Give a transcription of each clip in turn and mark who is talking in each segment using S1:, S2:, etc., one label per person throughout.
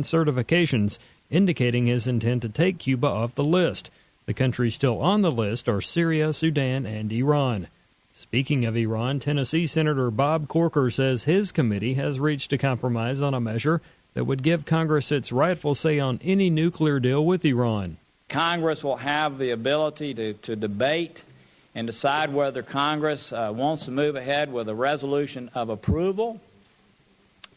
S1: certifications indicating his intent to take Cuba off the list. The countries still on the list are Syria, Sudan, and Iran. Speaking of Iran, Tennessee Senator Bob Corker says his committee has reached a compromise on a measure that would give Congress its rightful say on any nuclear deal with Iran.
S2: Congress will have the ability to debate and decide whether Congress wants to move ahead with a resolution of approval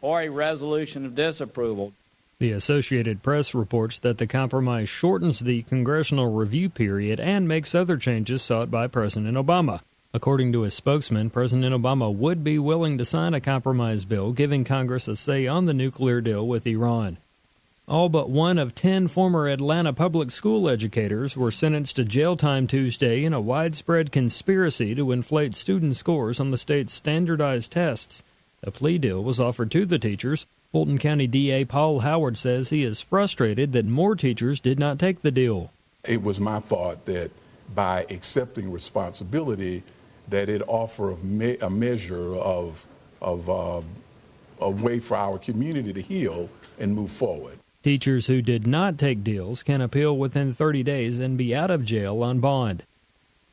S2: or a resolution of disapproval.
S1: The Associated Press reports that the compromise shortens the congressional review period and makes other changes sought by President Obama. According to his spokesman, President Obama would be willing to sign a compromise bill giving Congress a say on the nuclear deal with Iran. All but one of 10 former Atlanta public school educators were sentenced to jail time Tuesday in a widespread conspiracy to inflate student scores on the state's standardized tests. A plea deal was offered to the teachers. Fulton County DA Paul Howard says he is frustrated that more teachers did not take the deal.
S3: It was my thought that by accepting responsibility, that it offer a measure of a way for our community to heal and move forward.
S1: Teachers who did not take deals can appeal within 30 days and be out of jail on bond.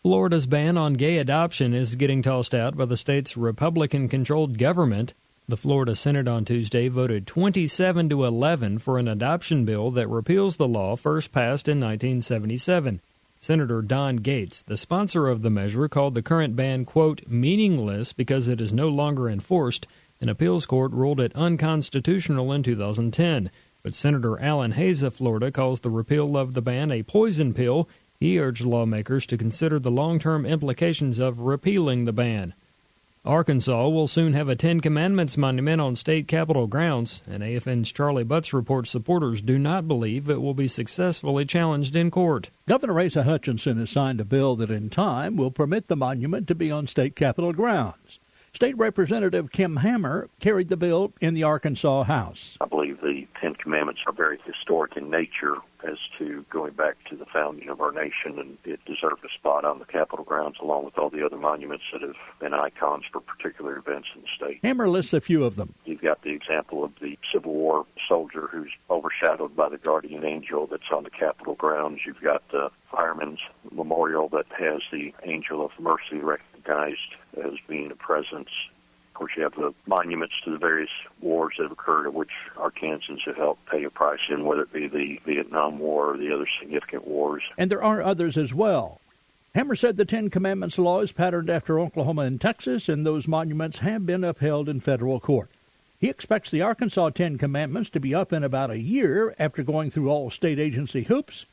S1: Florida's ban on gay adoption is getting tossed out by the state's Republican-controlled government. The Florida Senate on Tuesday voted 27-11 for an adoption bill that repeals the law first passed in 1977. Senator Don Gates, the sponsor of the measure, called the current ban, quote, meaningless because it is no longer enforced. An appeals court ruled it unconstitutional in 2010. But Senator Alan Hayes of Florida calls the repeal of the ban a poison pill. He urged lawmakers to consider the long-term implications of repealing the ban. Arkansas will soon have a Ten Commandments monument on state capitol grounds, and AFN's Charlie Butts reports supporters do not believe it will be successfully challenged in court.
S4: Governor Asa Hutchinson has signed a bill that in time will permit the monument to be on state capitol grounds. State Representative Kim Hammer carried the bill in the Arkansas House.
S5: I believe the Ten Commandments are very historic in nature as to going back to the founding of our nation, and it deserved a spot on the Capitol grounds along with all the other monuments that have been icons for particular events in the state.
S4: Hammer lists a few of them.
S5: You've got the example of the Civil War soldier who's overshadowed by the guardian angel that's on the Capitol grounds. You've got the Fireman's Memorial that has the Angel of Mercy recognized as being a presence. Of course, you have the monuments to the various wars that have occurred, of which Arkansans have helped pay a price in, whether it be the Vietnam War or the other significant wars.
S4: And there are others as well. Hammer said the Ten Commandments law is patterned after Oklahoma and Texas, and those monuments have been upheld in federal court. He expects the Arkansas Ten Commandments to be up in about a year after going through all state agency hoops,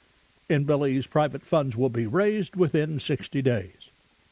S4: and believes private funds will be raised within 60 days.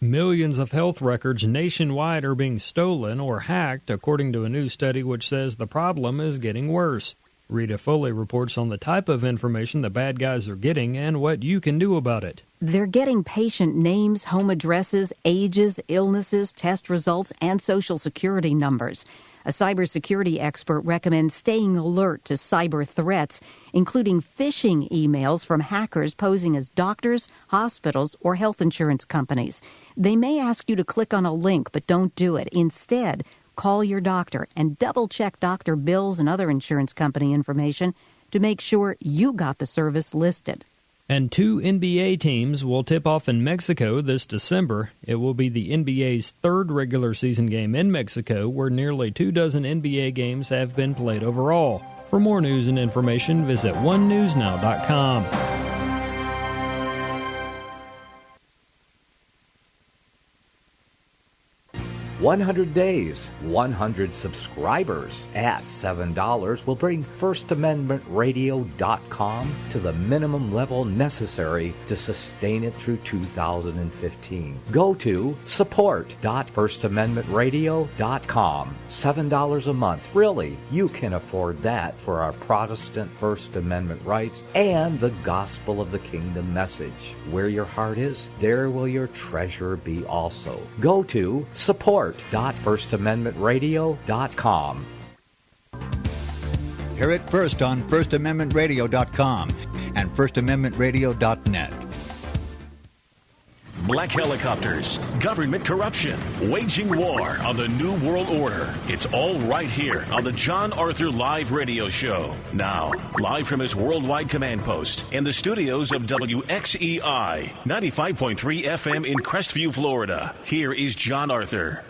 S1: Millions of health records nationwide are being stolen or hacked, according to a new study which says the problem is getting worse. Rita Foley reports on the type of information the bad guys are getting and what you can do about it.
S6: They're getting patient names, home addresses, ages, illnesses, test results, and Social Security numbers. A cybersecurity expert recommends staying alert to cyber threats, including phishing emails from hackers posing as doctors, hospitals, or health insurance companies. They may ask you to click on a link, but don't do it. Instead, call your doctor and double-check doctor bills and other insurance company information to make sure you got the service listed.
S1: And 2 NBA teams will tip off in Mexico this December. It will be the NBA's third regular season game in Mexico, where nearly 24 NBA games have been played overall. For more news and information, visit onenewsnow.com.
S7: 100 days, 100 subscribers at $7 will bring FirstAmendmentRadio.com to the minimum level necessary to sustain it through 2015. Go to support.FirstAmendmentRadio.com. $7 a month. Really, you can afford that for our Protestant First Amendment rights and the gospel of the kingdom message. Where your heart is, there will your treasure be also. Go to support.FirstAmendmentRadio.com.
S8: Hear it first on FirstAmendmentRadio.com and FirstAmendmentRadio.net. black helicopters, government corruption, waging war on the New World Order. It's all right here on the Jon Arthur Live Radio Show. Now, live from his worldwide command post in the studios of WXEI, 95.3 FM in Crestview, Florida. Here is Jon Arthur.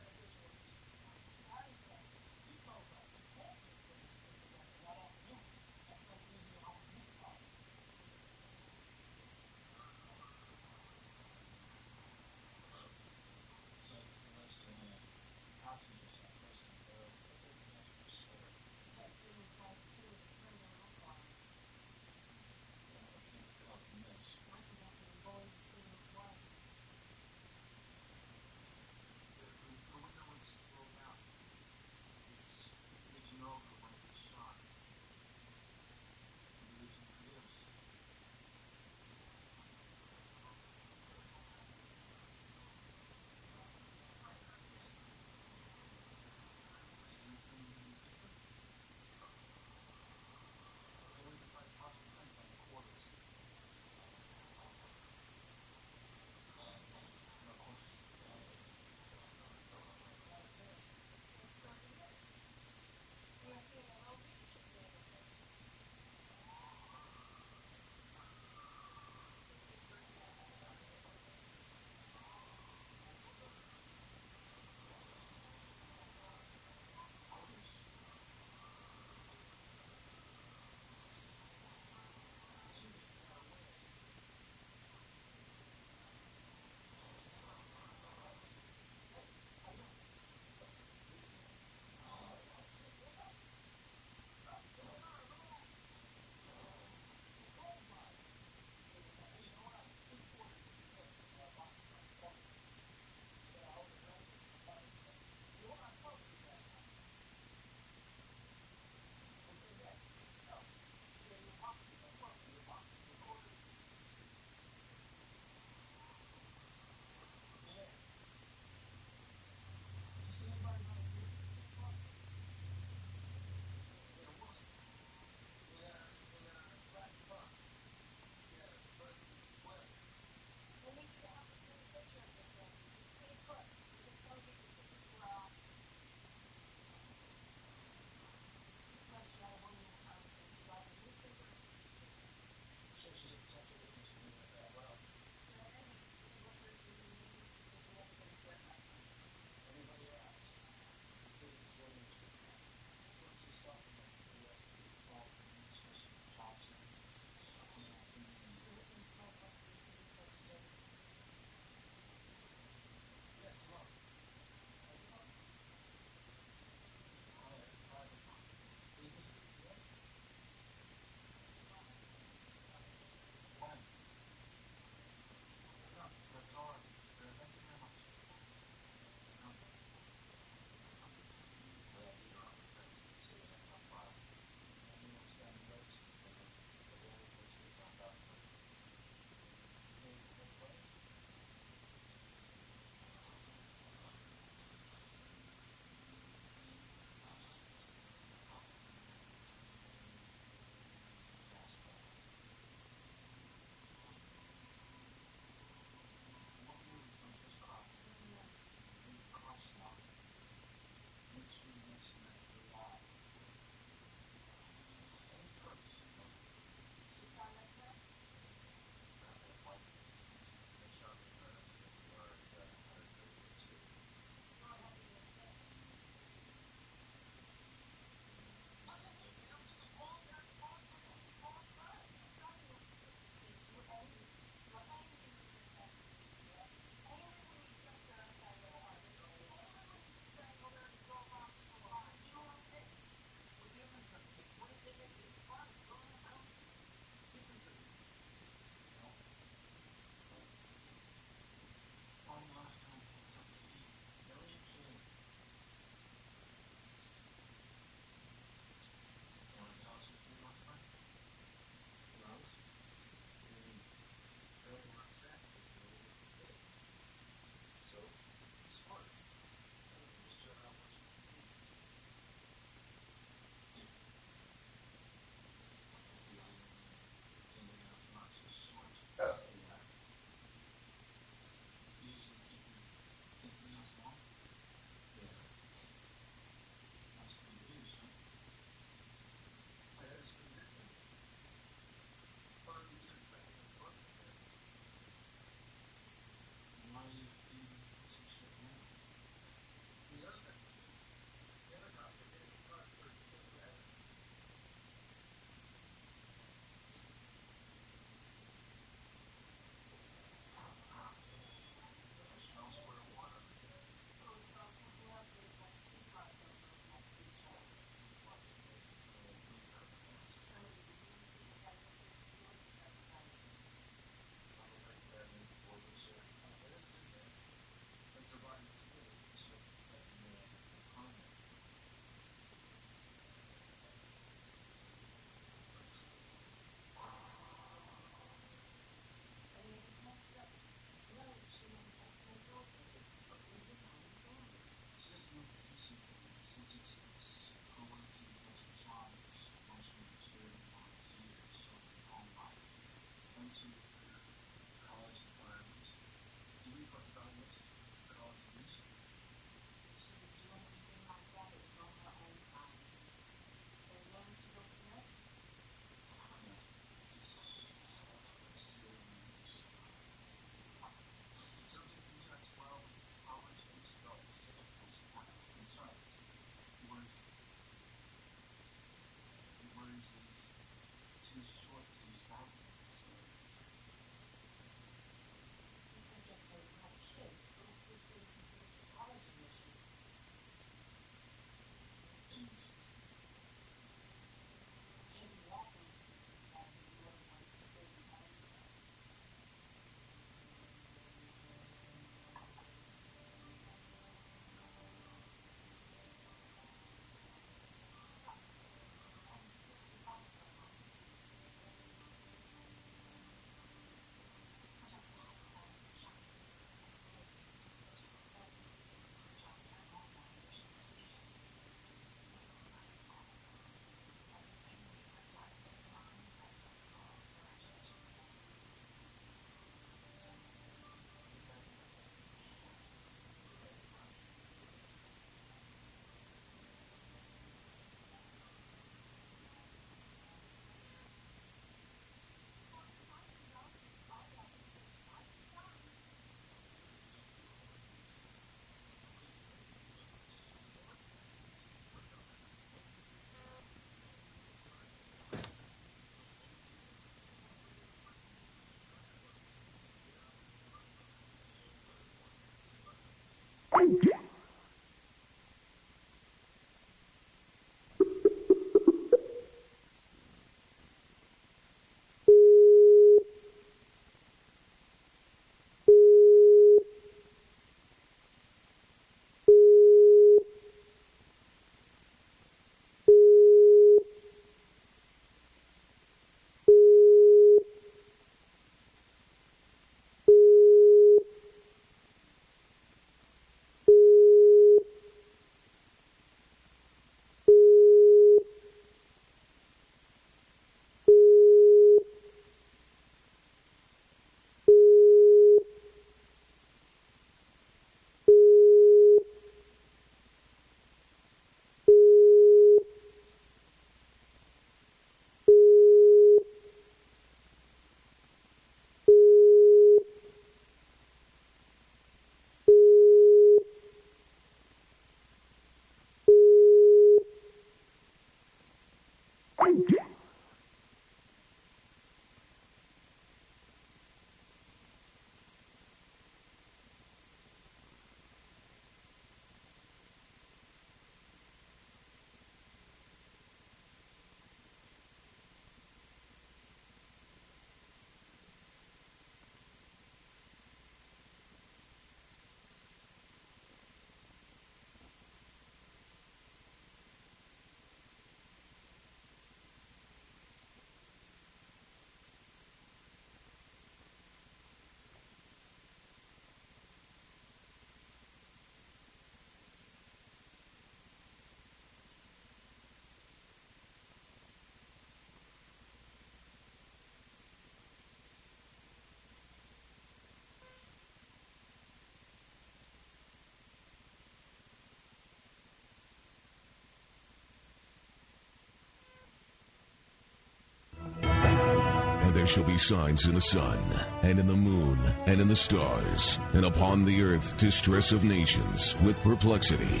S8: there shall be signs in the sun, and in the moon, and in the stars, and upon the earth distress of nations, with perplexity,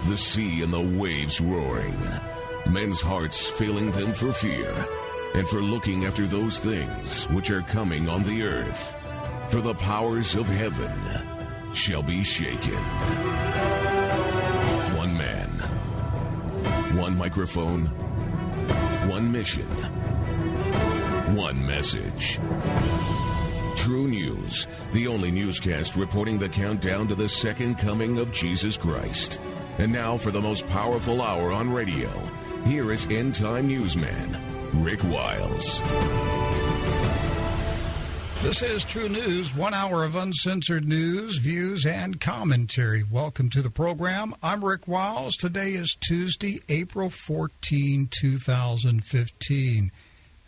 S8: the sea and the waves roaring, men's hearts failing them for fear, and for looking after those things which are coming on the earth. For the powers of heaven shall be shaken. One man, one microphone, one mission, one message. True News, the only newscast reporting the countdown to the second coming of Jesus Christ. And now for the most powerful hour on radio, here is End Time Newsman, Rick Wiles.
S9: This is True News, 1 hour of uncensored news, views, and commentary. Welcome to the program. I'm Rick Wiles. Today is Tuesday, April 14, 2015.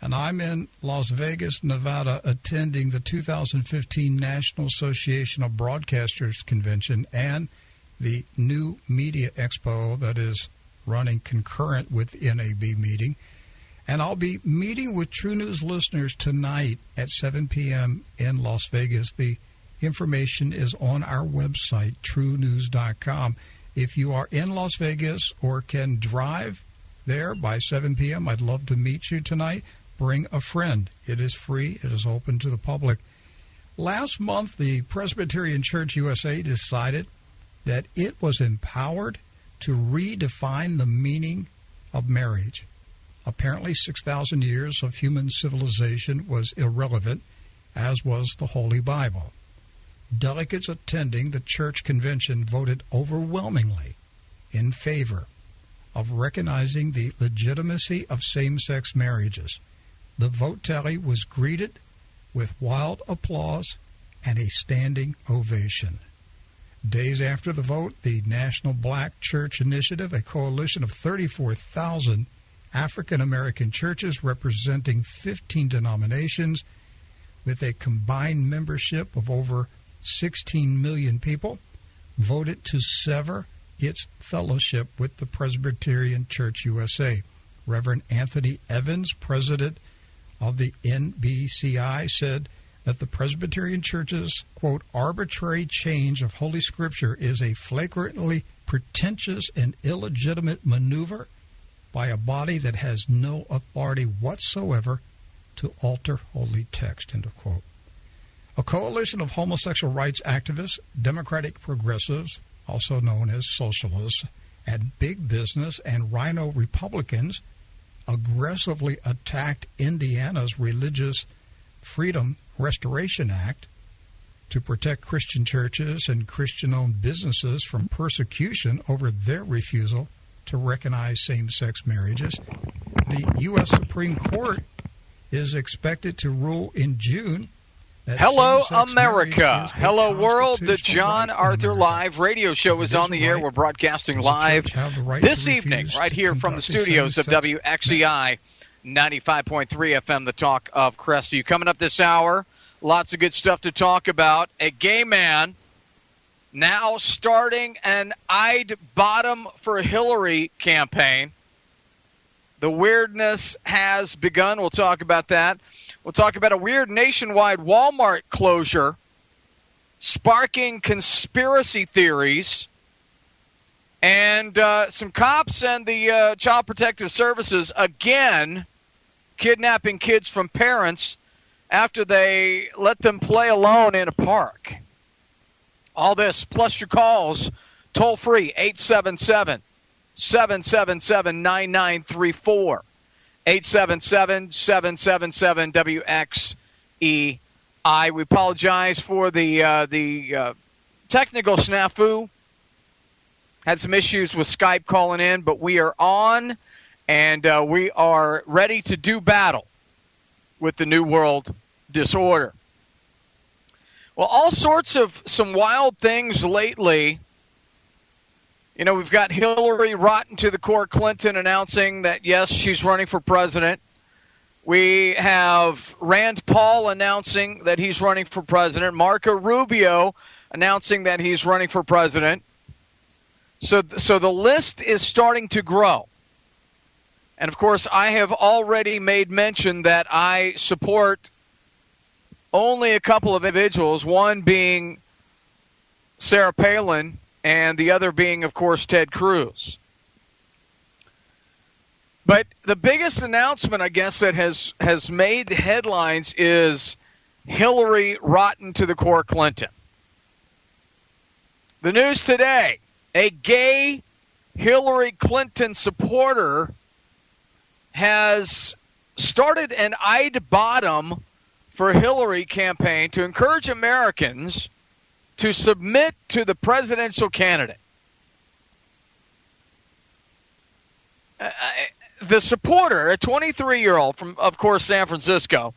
S9: And I'm in Las Vegas, Nevada, attending the 2015 National Association of Broadcasters Convention and the New Media Expo that is running concurrent with NAB meeting. And I'll be meeting with True News listeners tonight at 7 p.m. in Las Vegas. The information is on our website, truenews.com. If you are in Las Vegas or can drive there by 7 p.m., I'd love to meet you tonight. Bring a friend. It is free. It is open to the public. Last month, the Presbyterian Church USA decided that it was empowered to redefine the meaning of marriage. Apparently, 6,000 years of human civilization was irrelevant, as was the Holy Bible. Delegates attending the church convention voted overwhelmingly in favor of recognizing the legitimacy of same-sex marriages. The vote tally was greeted with wild applause and a standing ovation. Days after the vote, the National Black Church Initiative, a coalition of 34,000 African-American churches representing 15 denominations with a combined membership of over 16 million people, voted to sever its fellowship with the Presbyterian Church USA. Reverend Anthony Evans, president of the NBCI, said that the Presbyterian Church's, quote, arbitrary change of Holy Scripture is a flagrantly pretentious and illegitimate maneuver by a body that has no authority whatsoever to alter holy text, end of quote. A coalition of homosexual rights activists, Democratic progressives, also known as socialists, and big business and rhino Republicans aggressively attacked Indiana's Religious Freedom Restoration Act to protect Christian churches and Christian-owned businesses from persecution over their refusal to recognize same-sex marriages. The U.S. Supreme Court is expected to rule in June that
S10: Hello, America. Hello, world. The Jon Arthur Live radio show is on the air. We're broadcasting live this evening right here from the studios of WXEI 95.3 FM, the talk of Crestview. Coming up this hour, lots of good stuff to talk about. A gay man now starting an I'd bottom for Hillary campaign. The weirdness has begun. We'll talk about that. We'll talk about a weird nationwide Walmart closure sparking conspiracy theories. And some cops and the Child Protective Services again kidnapping kids from parents after they let them play alone in a park. All this, plus your calls, toll free, 877-777-9934. 877-777-WXEI. We apologize for the technical snafu. Had some issues with Skype calling in, but we are on, and we are ready to do battle with the New World disorder. Well, all sorts of some wild things lately. You know, we've got Hillary rotten to the core Clinton announcing that, yes, she's running for president. We have Rand Paul announcing that he's running for president. Marco Rubio announcing that he's running for president. So the list is starting to grow. And, of course, I have already made mention that I support only a couple of individuals, one being Sarah Palin and the other being, of course, Ted Cruz. But the biggest announcement, I guess, that has made headlines is Hillary rotten to the core Clinton. The news today, a gay Hillary Clinton supporter has started an I'd bottom for Hillary campaign to encourage Americans to submit to the presidential candidate. The supporter, a 23-year-old from, of course, San Francisco,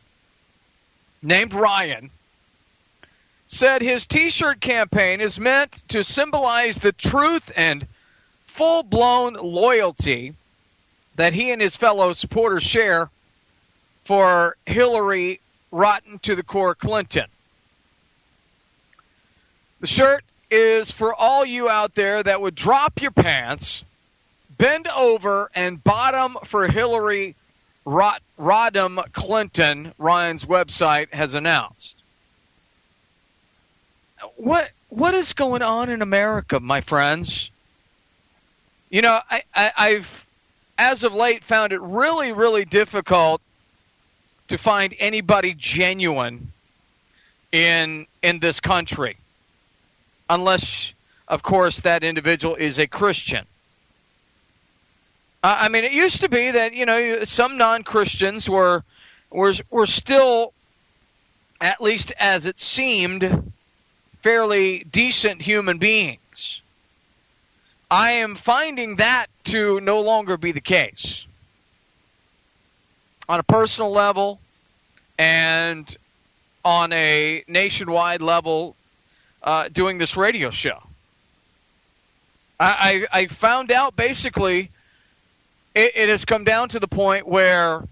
S10: named Ryan, said his T-shirt campaign is meant to symbolize the truth and full-blown loyalty that he and his fellow supporters share for Hillary rotten to the core Clinton. The shirt is for all you out there that would drop your pants, bend over, and bottom for Hillary Rodham Clinton, Ryan's website has announced. What is going on in America, my friends? You know, I've, as of late, found it really, really difficult to find anybody genuine in this country. Unless, of course, that individual is a Christian. I mean, it used to be that, you know, some non-Christians were still, at least as it seemed, fairly decent human beings. I am finding that to no longer be the case. On a personal level and on a nationwide level, doing this radio show. I found out basically it has come down to the point where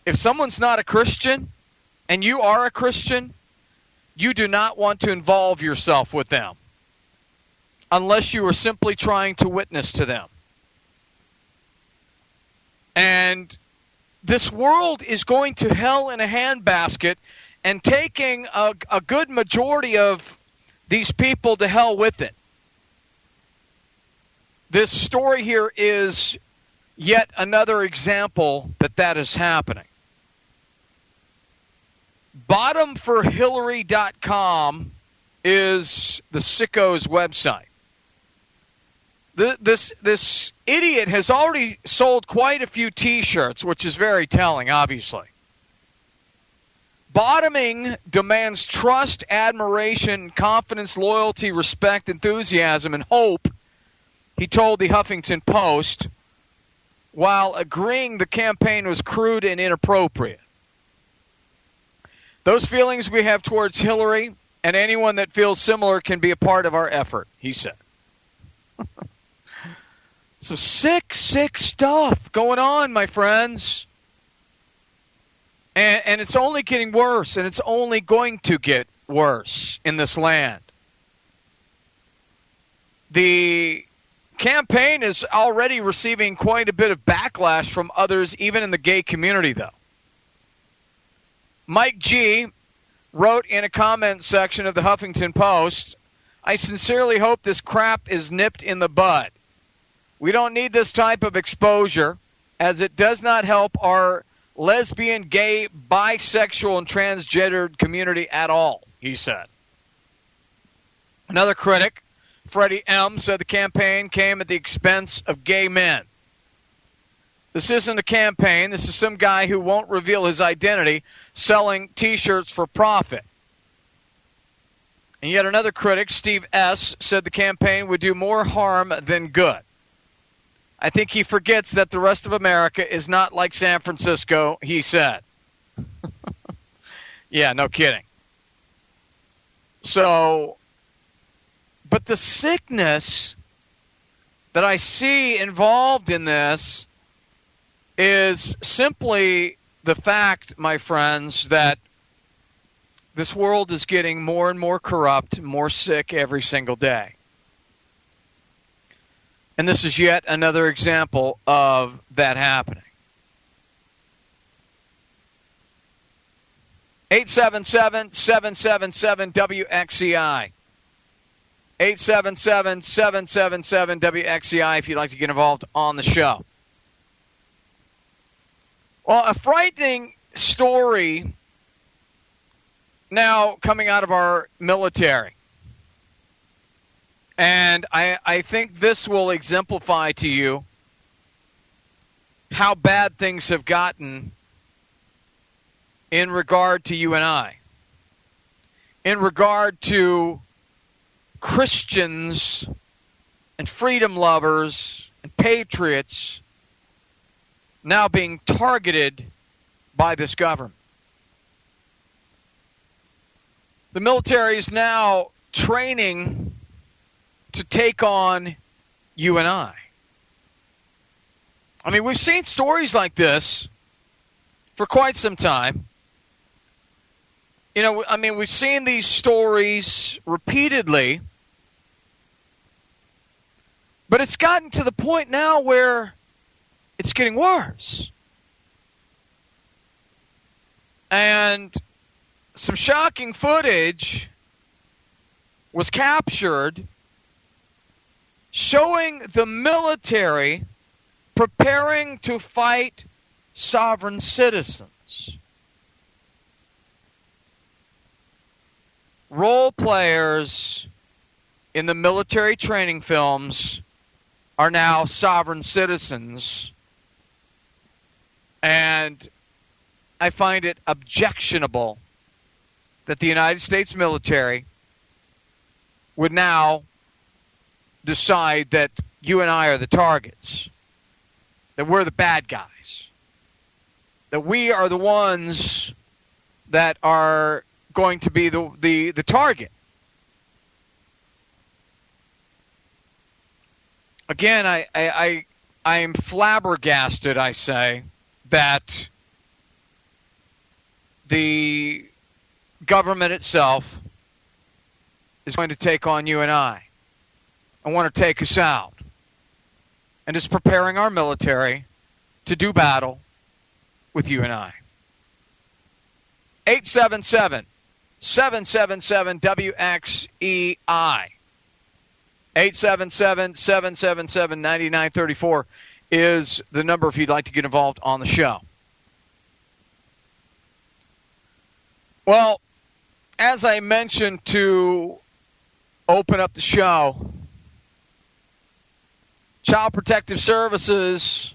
S10: if someone's not a Christian and you are a Christian, you do not want to involve yourself with them unless you are simply trying to witness to them. And this world is going to hell in a handbasket and taking a good majority of these people to hell with it. This story here is yet another example that is happening. Bottomforhillary.com is the sicko's website. This idiot has already sold quite a few T-shirts, which is very telling, obviously. Bottoming demands trust, admiration, confidence, loyalty, respect, enthusiasm, and hope, he told the Huffington Post, while agreeing the campaign was crude and inappropriate. Those feelings we have towards Hillary and anyone that feels similar can be a part of our effort, he said. Some sick stuff going on, my friends. And it's only getting worse, and it's only going to get worse in this land. The campaign is already receiving quite a bit of backlash from others, even in the gay community, though. Mike G. wrote in a comment section of the Huffington Post, I sincerely hope this crap is nipped in the bud. We don't need this type of exposure, as it does not help our lesbian, gay, bisexual, and transgendered community at all, he said. Another critic, Freddie M., said the campaign came at the expense of gay men. This isn't a campaign. This is some guy who won't reveal his identity selling T-shirts for profit. And yet another critic, Steve S., said the campaign would do more harm than good. I think he forgets that the rest of America is not like San Francisco, he said. Yeah, no kidding. So, but the sickness that I see involved in this is simply the fact, my friends, that this world is getting more and more corrupt, more sick every single day. And this is yet another example of that happening. 877-777-WXCI. 877-777-WXCI if you'd like to get involved on the show. Well, a frightening story now coming out of our military. And I think this will exemplify to you how bad things have gotten in regard to you and I. In regard to Christians and freedom lovers and patriots now being targeted by this government. The military is now training to take on you and I. I mean, we've seen stories like this for quite some time. You know, I mean, we've seen these stories repeatedly, but it's gotten to the point now where it's getting worse. And some shocking footage was captured showing the military preparing to fight sovereign citizens. Role players in the military training films are now sovereign citizens, and I find it objectionable that the United States military would now decide that you and I are the targets, that we're the bad guys, that we are the ones that are going to be the target. Again, I am flabbergasted, I say, that the government itself is going to take on you and I want to take us out, and is preparing our military to do battle with you and I. 877-777-WXEI. 877-777-9934 is the number if you'd like to get involved on the show. Well, as I mentioned to open up the show, Child Protective Services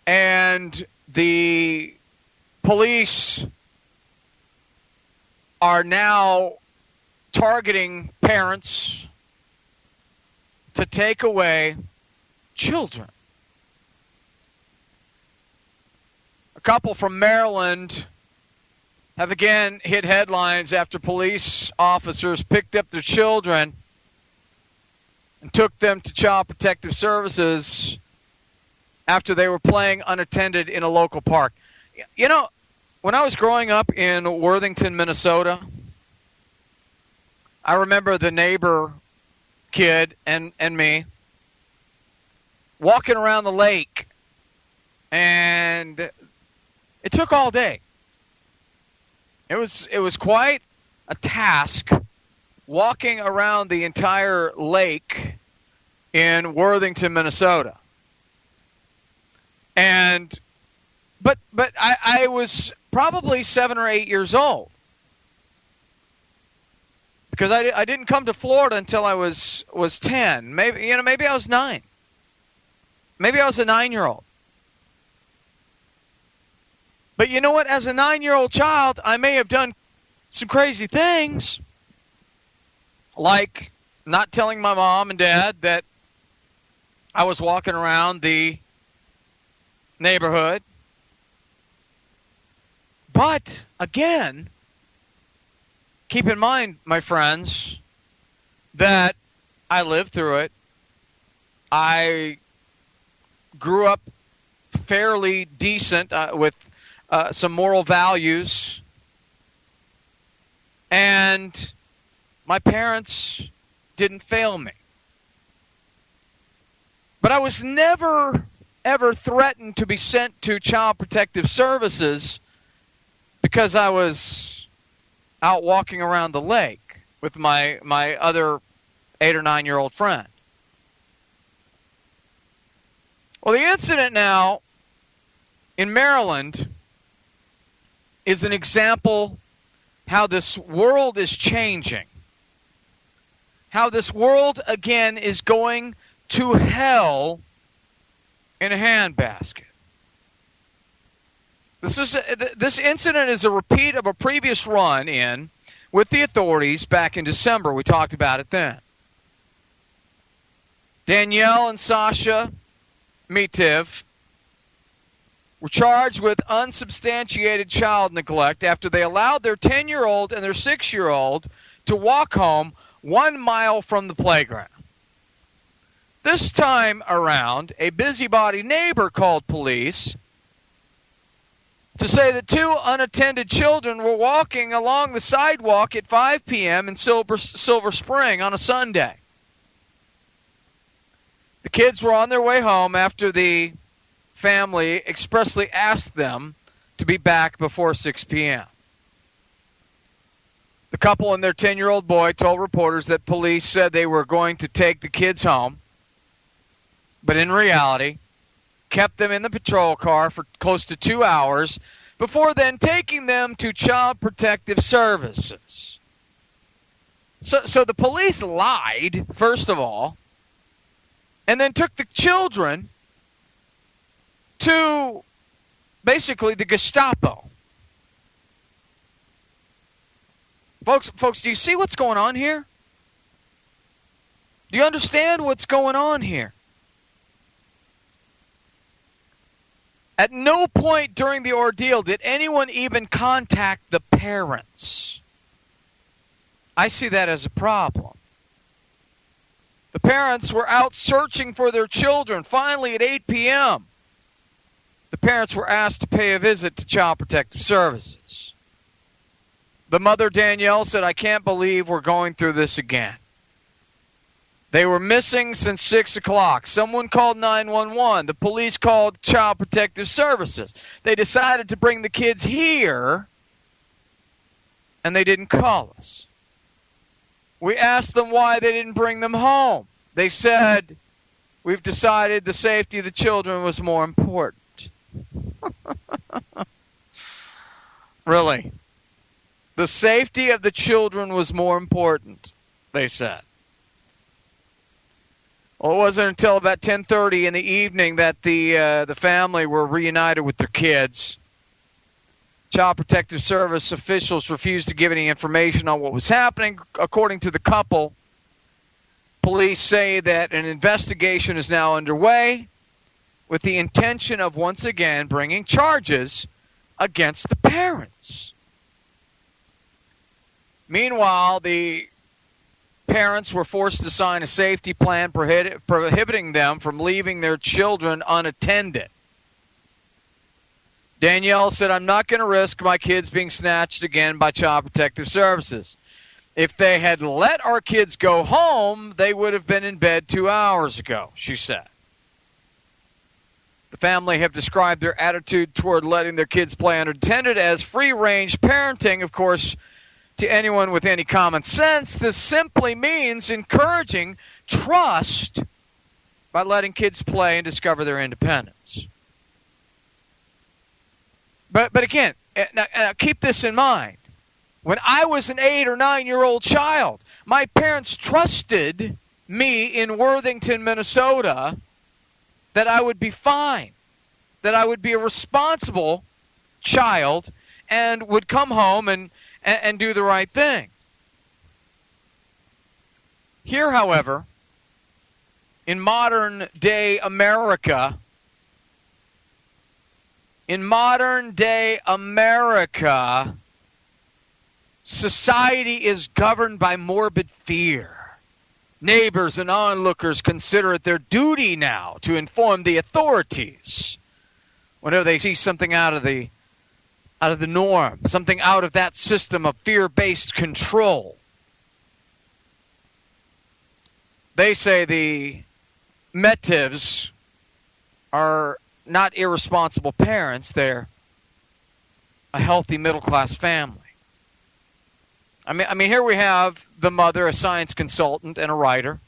S10: and the police are now targeting parents to take away children. A couple from Maryland have again hit headlines after police officers picked up their children and took them to Child Protective Services after they were playing unattended in a local park. You know, when I was growing up in Worthington, Minnesota, I remember the neighbor kid and me walking around the lake, and it took all day. It was quite a task walking around the entire lake in Worthington, Minnesota. But I was probably 7 or 8 years old, because I didn't come to Florida until I was 10. Maybe I was 9. Maybe I was a 9-year-old. But you know what? As a 9-year-old child, I may have done some crazy things, like not telling my mom and dad that I was walking around the neighborhood. But, again, keep in mind, my friends, that I lived through it. I grew up fairly decent with some moral values. And my parents didn't fail me. But I was never, ever threatened to be sent to Child Protective Services because I was out walking around the lake with my other 8 or 9-year-old friend. Well, the incident now in Maryland is an example how this world is changing. How this world, again, is going to hell in a handbasket. This incident is a repeat of a previous run-in with the authorities back in December. We talked about it then. Danielle and Sasha Mitiv were charged with unsubstantiated child neglect after they allowed their 10-year-old and their 6-year-old to walk home 1 mile from the playground. This time around, a busybody neighbor called police to say that 2 unattended children were walking along the sidewalk at 5 p.m. in Silver Spring on a Sunday. The kids were on their way home after the family expressly asked them to be back before 6 p.m. The couple and their 10-year-old boy told reporters that police said they were going to take the kids home, but in reality, kept them in the patrol car for close to 2 hours before then taking them to Child Protective Services. So the police lied, first of all, and then took the children to basically the Gestapo. Folks, do you see what's going on here? Do you understand what's going on here? At no point during the ordeal did anyone even contact the parents. I see that as a problem. The parents were out searching for their children. Finally, at 8 p.m., the parents were asked to pay a visit to Child Protective Services. The mother, Danielle, said, "I can't believe we're going through this again. They were missing since 6 o'clock. Someone called 911. The police called Child Protective Services. They decided to bring the kids here, and they didn't call us. We asked them why they didn't bring them home. They said, we've decided the safety of the children was more important." Really? The safety of the children was more important, they said. Well, it wasn't until about 10:30 in the evening that the family were reunited with their kids. Child Protective Service officials refused to give any information on what was happening. According to the couple, police say that an investigation is now underway with the intention of once again bringing charges against the parents. Meanwhile, the parents were forced to sign a safety plan prohibiting them from leaving their children unattended. Danielle said, "I'm not going to risk my kids being snatched again by Child Protective Services. If they had let our kids go home, they would have been in bed 2 hours ago," she said. The family have described their attitude toward letting their kids play unattended as free-range parenting. Of course, to anyone with any common sense, this simply means encouraging trust by letting kids play and discover their independence. But again, now keep this in mind. When I was an 8 or 9-year-old child, my parents trusted me in Worthington, Minnesota, that I would be fine, that I would be a responsible child and would come home and do the right thing. Here, however, in modern-day America, society is governed by morbid fear. Neighbors and onlookers consider it their duty now to inform the authorities whenever they see something out of the norm, something out of that system of fear-based control. They say the Metivs are not irresponsible parents. They're a healthy middle-class family. I mean, here we have the mother, a science consultant and a writer.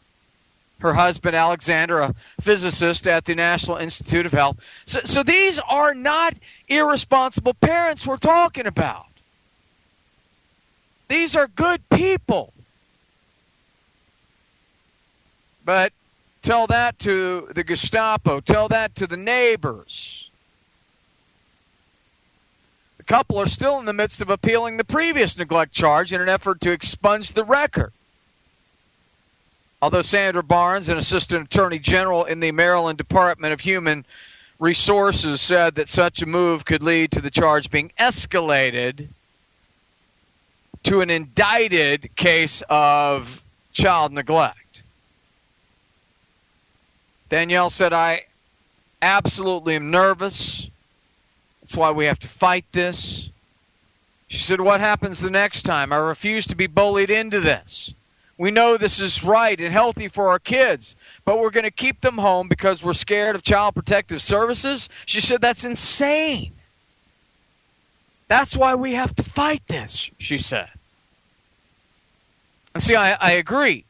S10: Her husband, Alexander, a physicist at the National Institute of Health. So these are not irresponsible parents we're talking about. These are good people. But tell that to the Gestapo. Tell that to the neighbors. The couple are still in the midst of appealing the previous neglect charge in an effort to expunge the record. Although Sandra Barnes, an assistant attorney general in the Maryland Department of Human Resources, said that such a move could lead to the charge being escalated to an indicted case of child neglect. Danielle said, I absolutely am nervous. That's why we have to fight this. She said, what happens the next time? I refuse to be bullied into this. We know this is right and healthy for our kids, but we're going to keep them home because we're scared of Child Protective Services. She said, that's insane. That's why we have to fight this, she said. And see, I agree.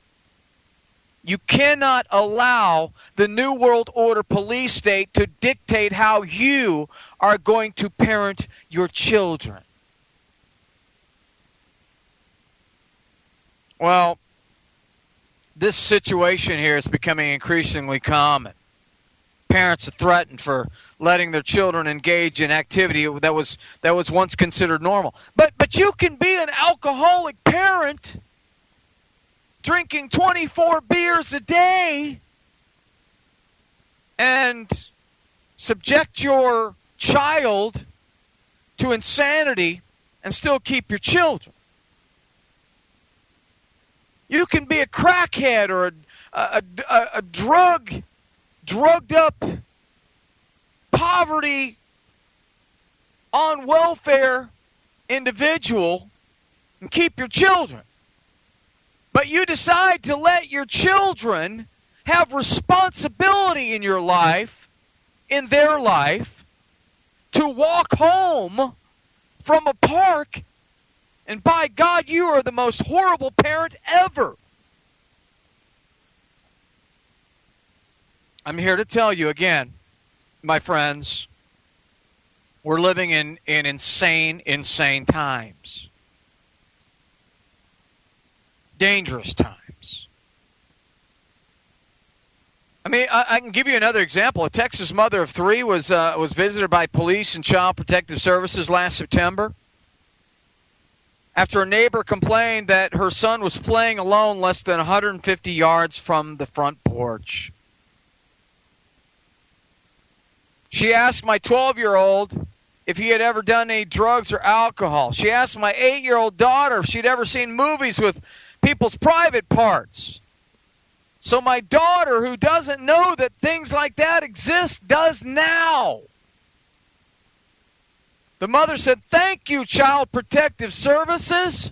S10: You cannot allow the New World Order police state to dictate how you are going to parent your children. Well, this situation here is becoming increasingly common. Parents are threatened for letting their children engage in activity that was once considered normal. But you can be an alcoholic parent drinking 24 beers a day and subject your child to insanity and still keep your children. You can be a crackhead or a drugged up, poverty, on welfare individual and keep your children. But you decide to let your children have responsibility in your life, in their life, to walk home from a park. And by God, you are the most horrible parent ever. I'm here to tell you again, my friends, we're living in insane times. Dangerous times. I mean, I can give you another example. A Texas mother of 3 was visited by police and Child Protective Services last September after a neighbor complained that her son was playing alone less than 150 yards from the front porch. She asked my 12-year-old if he had ever done any drugs or alcohol. She asked my 8-year-old daughter if she'd ever seen movies with people's private parts. So my daughter, who doesn't know that things like that exist, does now. The mother said, "Thank you, Child Protective Services."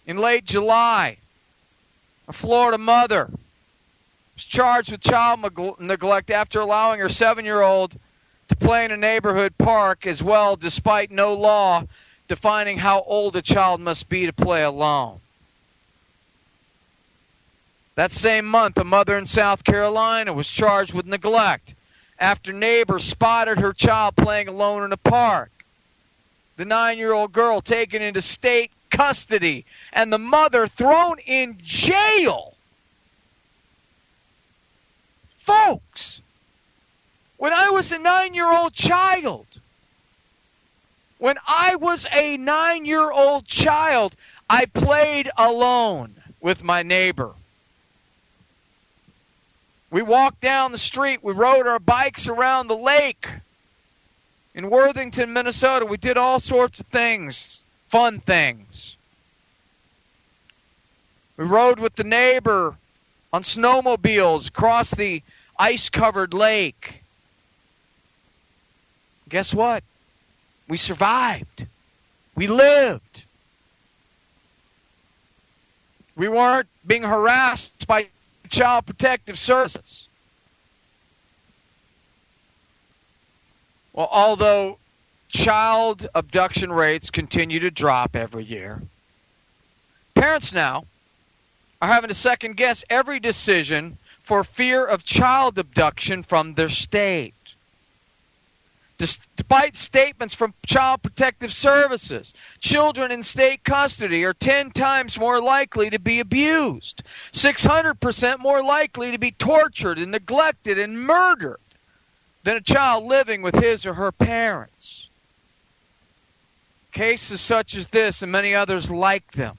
S10: In late July, a Florida mother was charged with child neglect after allowing her 7-year-old to play in a neighborhood park as well, despite no law defining how old a child must be to play alone. That same month, a mother in South Carolina was charged with neglect after neighbors spotted her child playing alone in a park. The 9-year-old girl taken into state custody and the mother thrown in jail. Folks, when I was a 9-year-old child, I played alone with my neighbor. We walked down the street. We rode our bikes around the lake. In Worthington, Minnesota, we did all sorts of things, fun things. We rode with the neighbor on snowmobiles across the ice-covered lake. Guess what? We survived. We lived. We weren't being harassed by Child Protective Services. Well, although child abduction rates continue to drop every year, parents now are having to second guess every decision for fear of child abduction from their state. Despite statements from Child Protective Services, children in state custody are 10 times more likely to be abused, 600% more likely to be tortured and neglected and murdered than a child living with his or her parents. Cases such as this and many others like them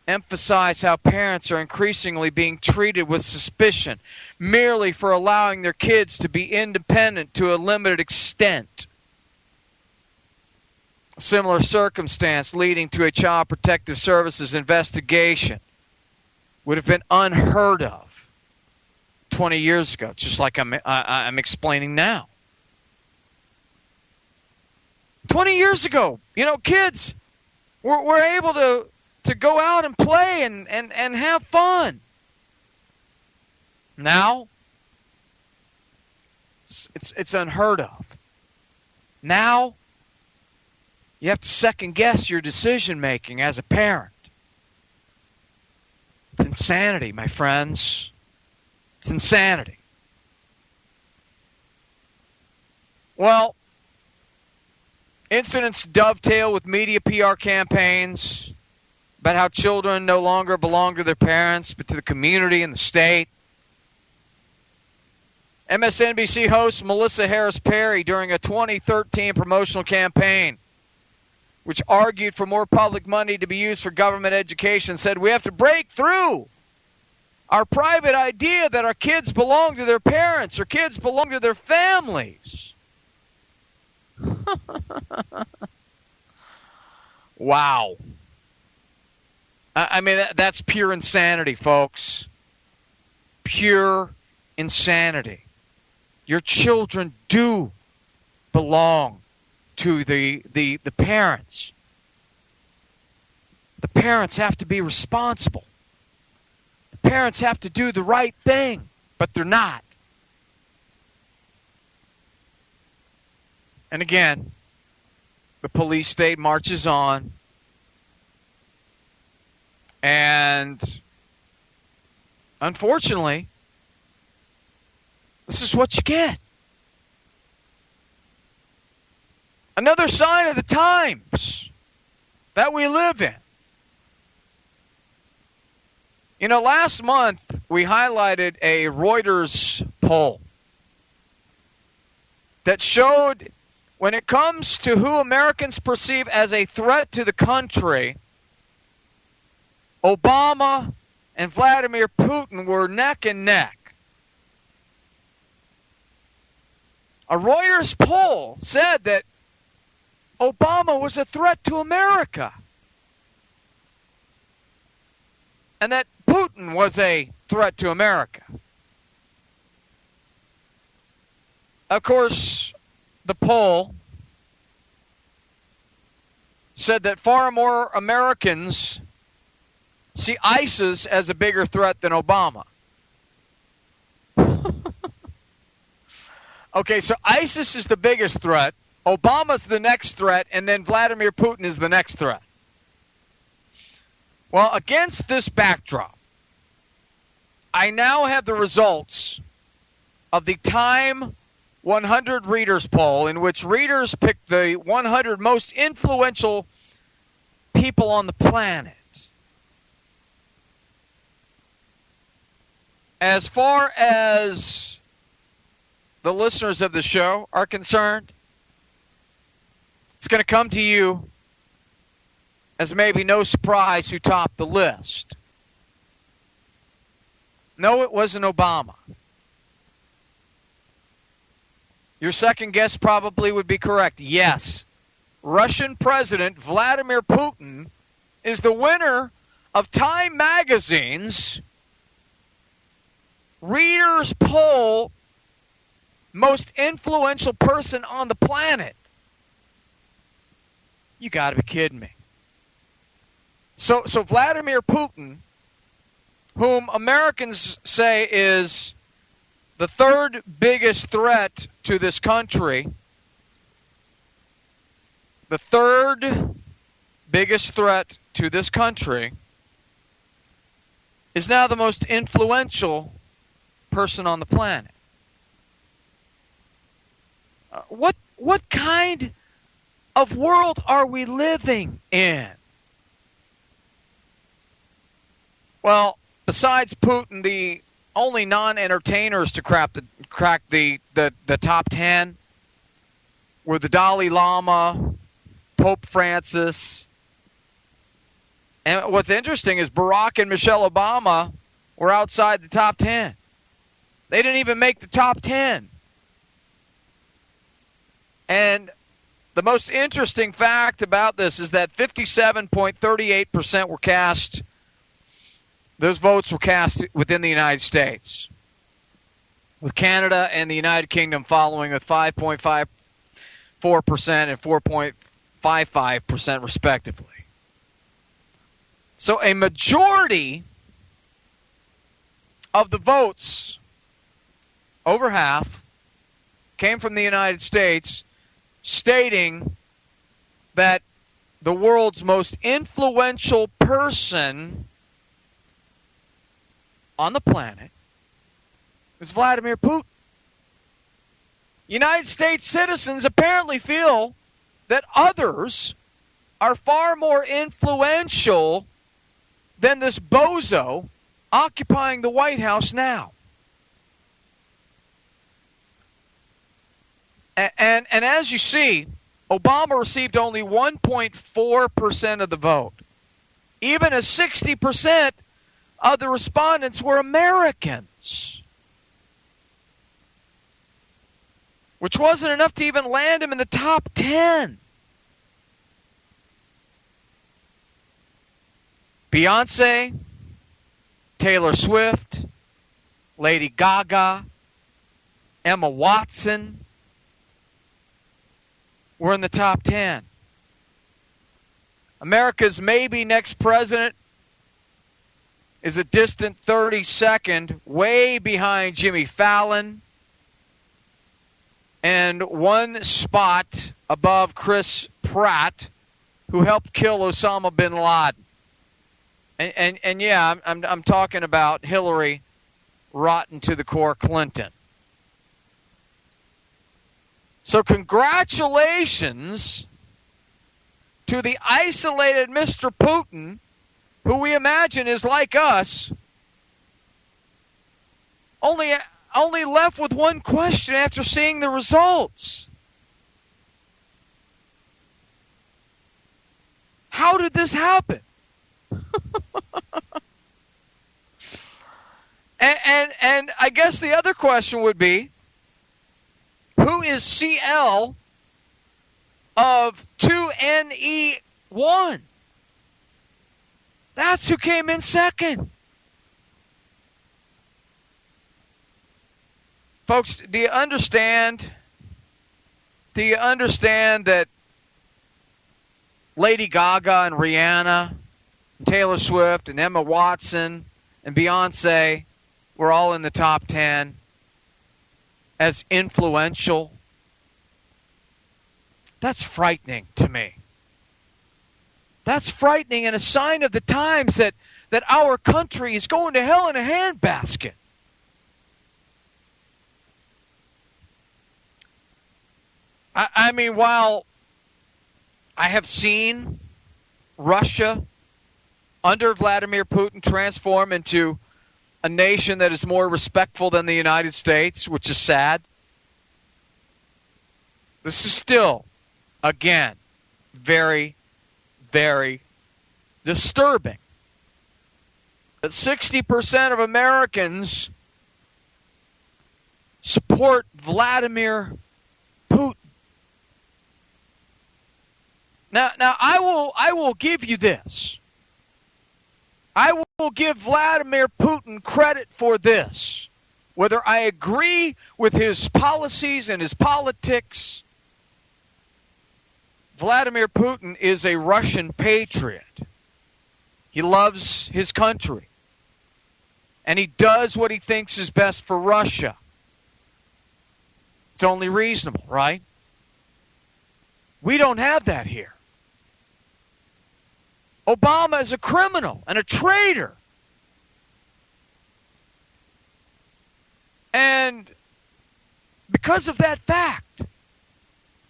S10: emphasize how parents are increasingly being treated with suspicion merely for allowing their kids to be independent to a limited extent. A similar circumstance leading to a Child Protective Services investigation would have been unheard of 20 years ago, just like I'm explaining now. 20 years ago, kids were able to go out and play and have fun. Now, it's unheard of. Now, you have to second guess your decision making as a parent. It's insanity, my friends. It's insanity. Well, incidents dovetail with media PR campaigns about how children no longer belong to their parents, but to the community and the state. MSNBC host Melissa Harris Perry, during a 2013 promotional campaign, which argued for more public money to be used for government education, said we have to break through our private idea that our kids belong to their parents or kids belong to their families. Wow. I mean, that's pure insanity, folks. Pure insanity. Your children do belong to the parents. The parents have to be responsible. The parents have to do the right thing, but they're not. And again, the police state marches on. And unfortunately, this is what you get. Another sign of the times that we live in. Last month we highlighted a Reuters poll that showed when it comes to who Americans perceive as a threat to the country, Obama and Vladimir Putin were neck and neck. A Reuters poll said that Obama was a threat to America and that Putin was a threat to America. Of course, the poll said that far more Americans see ISIS as a bigger threat than Obama. Okay, so ISIS is the biggest threat, Obama's the next threat, and then Vladimir Putin is the next threat. Well, against this backdrop, I now have the results of the Time 100 Readers poll, in which readers picked the 100 most influential people on the planet. As far as the listeners of the show are concerned, it's going to come to you as maybe no surprise who topped the list. No, it wasn't Obama. Your second guess probably would be correct. Yes, Russian President Vladimir Putin is the winner of Time Magazine's Readers poll, most influential person on the planet. You got to be kidding me. So Vladimir Putin, whom Americans say is the third biggest threat to this country, the third biggest threat to this country is now the most influential person on the planet. What kind of world are we living in? Well, besides Putin, the only non-entertainers to crack the top 10 were the Dalai Lama, Pope Francis. And what's interesting is Barack and Michelle Obama were outside the top 10. They didn't even make the top 10. And the most interesting fact about this is that 57.38% were cast. Those votes were cast within the United States, with Canada and the United Kingdom following with 5.54% and 4.55% respectively. So a majority of the votes, over half, came from the United States, stating that the world's most influential person on the planet is Vladimir Putin. United States citizens apparently feel that others are far more influential than this bozo occupying the White House now. And as you see, Obama received only 1.4% of the vote, even as 60% of the respondents were Americans, which wasn't enough to even land him in the top 10. Beyonce, Taylor Swift, Lady Gaga, Emma Watson were in the top 10. America's maybe next president is a distant 32nd, way behind Jimmy Fallon, and one spot above Chris Pratt, who helped kill Osama bin Laden. And yeah, I'm talking about Hillary rotten to the core Clinton. So congratulations to the isolated Mr. Putin, who we imagine is like us, only left with one question after seeing the results. How did this happen? and I guess the other question would be, who is CL of 2NE1? That's who came in second. Folks, do you understand that Lady Gaga and Rihanna, and Taylor Swift and Emma Watson and Beyonce were all in the top 10 as influential? That's frightening to me. That's frightening and a sign of the times that our country is going to hell in a handbasket. I mean, while I have seen Russia under Vladimir Putin transform into a nation that is more respectful than the United States, which is sad, this is still, again, very, very disturbing. That 60% of Americans support Vladimir Putin. Now I will give you this. I will give Vladimir Putin credit for this. Whether I agree with his policies and his politics, Vladimir Putin is a Russian patriot. He loves his country. And he does what he thinks is best for Russia. It's only reasonable, right? We don't have that here. Obama is a criminal and a traitor. And because of that fact,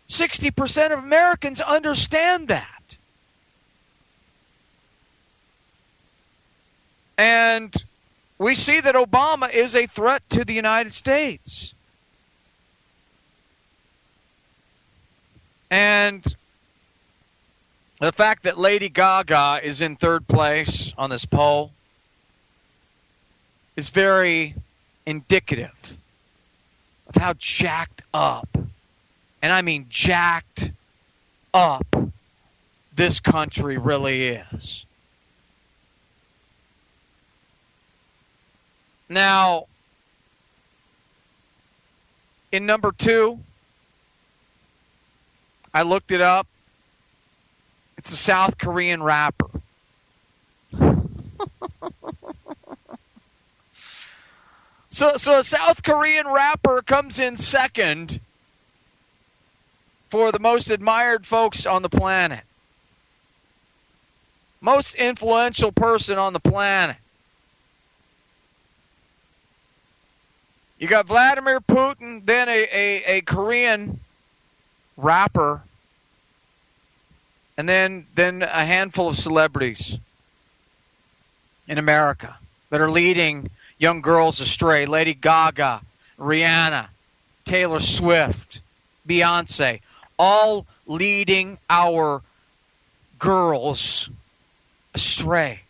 S10: 60% of Americans understand that. And we see that Obama is a threat to the United States. And the fact that Lady Gaga is in third place on this poll is very indicative of how jacked up, and I mean jacked up, this country really is. Now, in number 2, I looked it up. It's a South Korean rapper. So a South Korean rapper comes in second for the most admired folks on the planet. Most influential person on the planet. You got Vladimir Putin, then a Korean rapper, and then a handful of celebrities in America that are leading young girls astray. Lady Gaga, Rihanna, Taylor Swift, Beyonce, all leading our girls astray.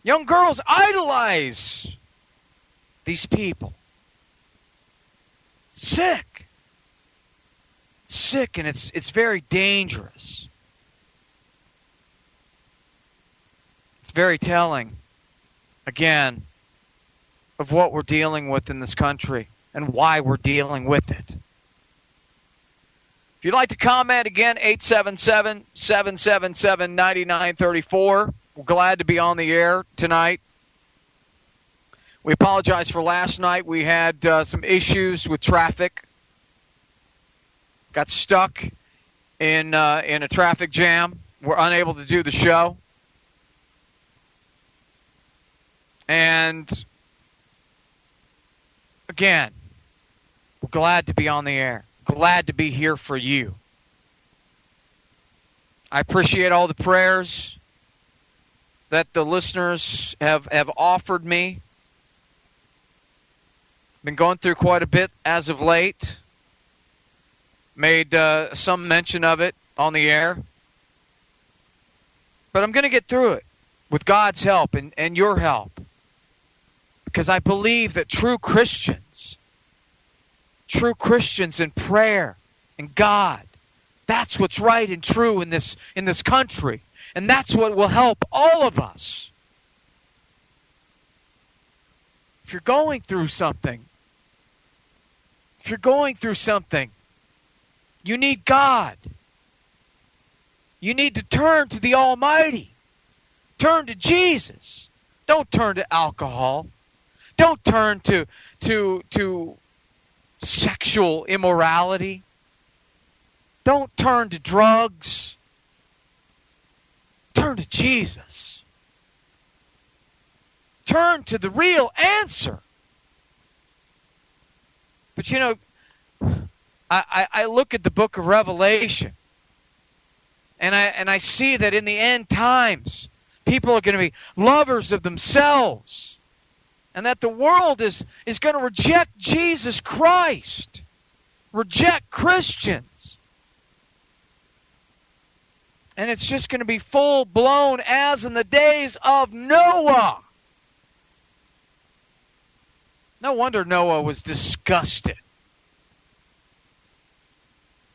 S10: Young girls idolize these people. Sick. Sick, and it's very dangerous. It's very telling, again, of what we're dealing with in this country and why we're dealing with it. If you'd like to comment, again, 877-777-9934. We're glad to be on the air tonight. We apologize for last night. We had some issues with traffic. Got stuck in a traffic jam. We're unable to do the show. And again, we're glad to be on the air. Glad to be here for you. I appreciate all the prayers that the listeners have offered me. Been going through quite a bit as of late. Made some mention of it on the air. But I'm going to get through it with God's help and your help. Because I believe that true Christians in prayer and God, that's what's right and true in this country. And that's what will help all of us. If you're going through something, you need God. You need to turn to the Almighty. Turn to Jesus. Don't turn to alcohol. Don't turn to sexual immorality. Don't turn to drugs. Turn to Jesus. Turn to the real answer. But you know, I look at the book of Revelation, and I see that in the end times, people are going to be lovers of themselves, and that the world is going to reject Jesus Christ, reject Christians. And it's just going to be full-blown as in the days of Noah. No wonder Noah was disgusted.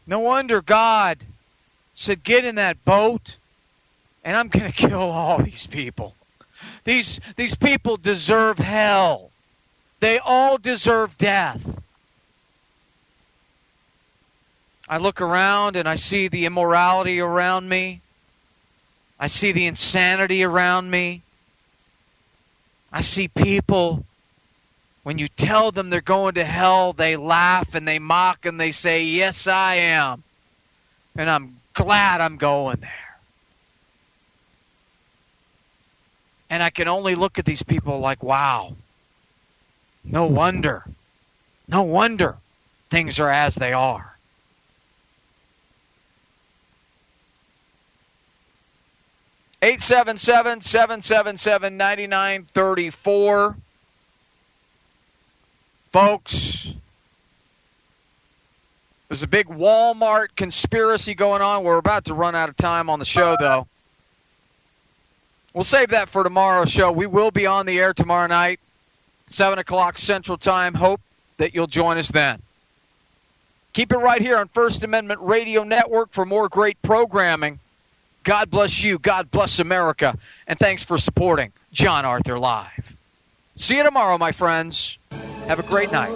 S10: No wonder God said, get in that boat, and I'm going to kill all these people. These people deserve hell. They all deserve death. I look around and I see the immorality around me. I see the insanity around me. I see people, when you tell them they're going to hell, they laugh and they mock and they say, yes, I am. And I'm glad I'm going there. And I can only look at these people like, wow, no wonder things are as they are. (877-777-9934). Folks, there's a big Walmart conspiracy going on. We're about to run out of time on the show, though. We'll save that for tomorrow's show. We will be on the air tomorrow night, 7 o'clock Central Time. Hope that you'll join us then. Keep it right here on First Amendment Radio Network for more great programming. God bless you. God bless America. And thanks for supporting Jon Arthur Live. See you tomorrow, my friends. Have a great night.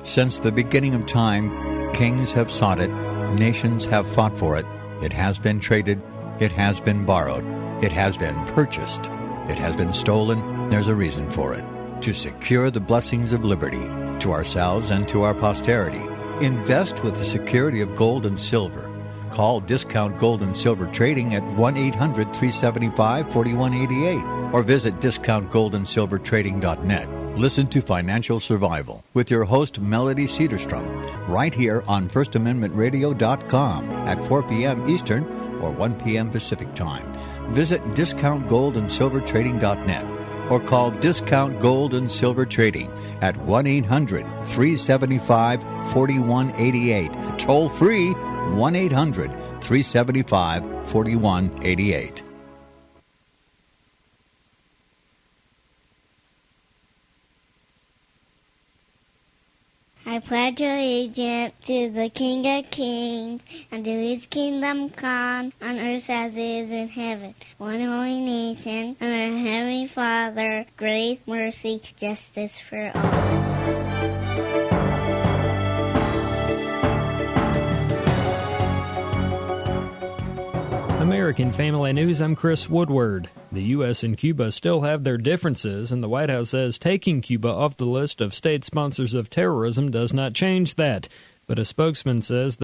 S11: Since the beginning of time, kings have sought it, nations have fought for it. It has been traded, it has been borrowed, it has been purchased, it has been stolen. There's a reason for it. To secure the blessings of liberty to ourselves and to our posterity. Invest with the security of gold and silver. Call Discount Gold and Silver Trading at 1-800-375-4188 or visit discountgoldandsilvertrading.net. Listen to Financial Survival with your host, Melody Cedarstrom, right here on FirstAmendmentRadio.com at 4 p.m. Eastern or 1 p.m. Pacific Time. Visit DiscountGoldandSilverTrading.net or call Discount Gold and Silver Trading at 1-800-375-4188. Toll free, 1-800-375-4188.
S12: I pledge allegiance to the King of Kings and to his kingdom come on earth as it is in heaven. One holy nation and our Heavenly Father, grace, mercy, justice for all.
S1: American Family News, I'm Chris Woodward. The U.S. and Cuba still have their differences, and the White House says taking Cuba off the list of state sponsors of terrorism does not change that. But a spokesman says